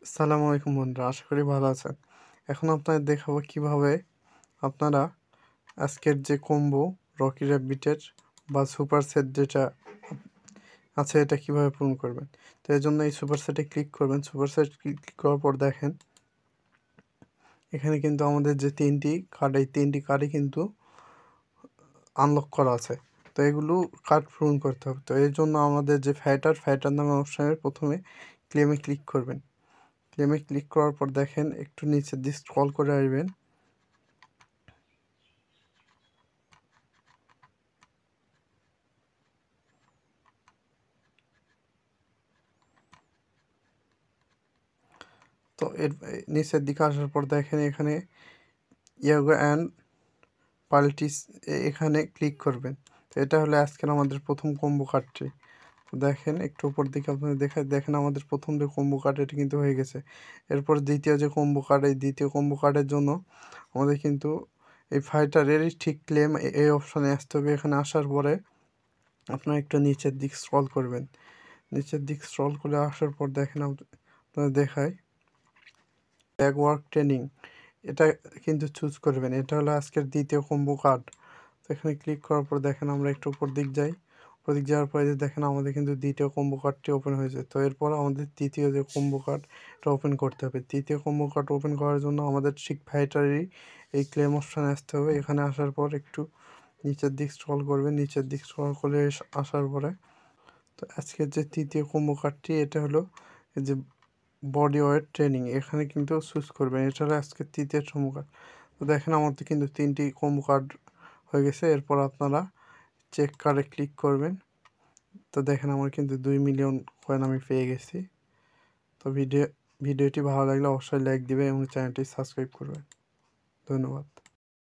আসসালামু আলাইকুম বন্ধুরা, আশা করি ভালো আছেন। এখন আপনাদের দেখাবো কিভাবে আপনারা আজকের যে কম্বো রকি র্যাবিটের বা সুপার সেট যেটা আছে এটা কিভাবে পূরণ করবেন। তো এর জন্য এই সুপার সেটে ক্লিক করবেন। সুপার সেট ক্লিক করার পর দেখেন এখানে কিন্তু আমাদের যে তিনটি কার্ড, এই তিনটি কার্ডই কিন্তু আনলক করা আছে। তো এগুলো কার্ড পূরণ করতে হবে। তো এর জন্য আমাদের যে ফাইটার নামে অপশানের প্রথমে ক্লেমে ক্লিক করবেন। ক্লেমে ক্লিক করার পর দেখেন একটু নিচের দিকে স্ক্রল করে আসবেন। তো এর নিচের দিকে আসার পর দেখেন এখানে ইয়াগো অ্যান্ড পাল্টিস এখানে ক্লিক করবেন। তো এটা হলো আজকের আমাদের প্রথম কম্বো কার্ডটি। তো দেখেন একটু উপর দিকে আপনাদের দেখেন আমাদের প্রথম যে কম্বো কার্ড এটা কিন্তু হয়ে গেছে। এরপর দ্বিতীয় যে কম্বো কার্ড, এই দ্বিতীয় কম্বো কার্ডের জন্য আমাদের কিন্তু এই ফাইটারেরই ঠিক ক্লেম এই অপশানে আসতে হবে। এখানে আসার পরে আপনারা একটু নিচের দিক স্ক্রল করবেন। নিচের দিক স্ক্রল করে আসার পর দেখেন আপনাদের দেখায় ব্যাক ওয়ার্ক ট্রেনিং, এটা কিন্তু চুজ করবেন। এটা হলো আজকের দ্বিতীয় কম্বো কার্ড। তো এখানে ক্লিক করার পর দেখেন আমরা একটু উপর দিক যাই। উপর দিক যাওয়ার পরে দেখেন আমাদের কিন্তু দ্বিতীয় কম্বো কার্ডটি ওপেন হয়েছে। তো এরপর আমাদের তৃতীয় যে কম্বো কার্ড এটা ওপেন করতে হবে। তৃতীয় কম্বো কার্ড ওপেন করার জন্য আমাদের ঠিক ফাইটারেরই এই ক্লেম অপশানে আসতে হবে। এখানে আসার পর একটু নিচের দিক স্ক্রল করবেন। নিচের দিক স্ক্রল করে আসার পরে তো আজকের যে তৃতীয় কম্বো কার্ডটি এটা হলো এই যে বডি ওয়েট ট্রেনিং, এখানে কিন্তু চুজ করবেন। এটা হলো আজকের তৃতীয় কম্বো কার্ড। তো দেখেন আমাদের কিন্তু তিনটি কম্বো কার্ড হয়ে গেছে। এরপর আপনারা চেক কার্ডে ক্লিক করবেন। তো দেখেন আমার কিন্তু 2 মিলিয়ন কয়েন আমি পেয়ে গেছি। তো ভিডিওটি ভালো লাগলে অবশ্যই লাইক দিবেন এবং চ্যানেলটি সাবস্ক্রাইব করবেন। ধন্যবাদ।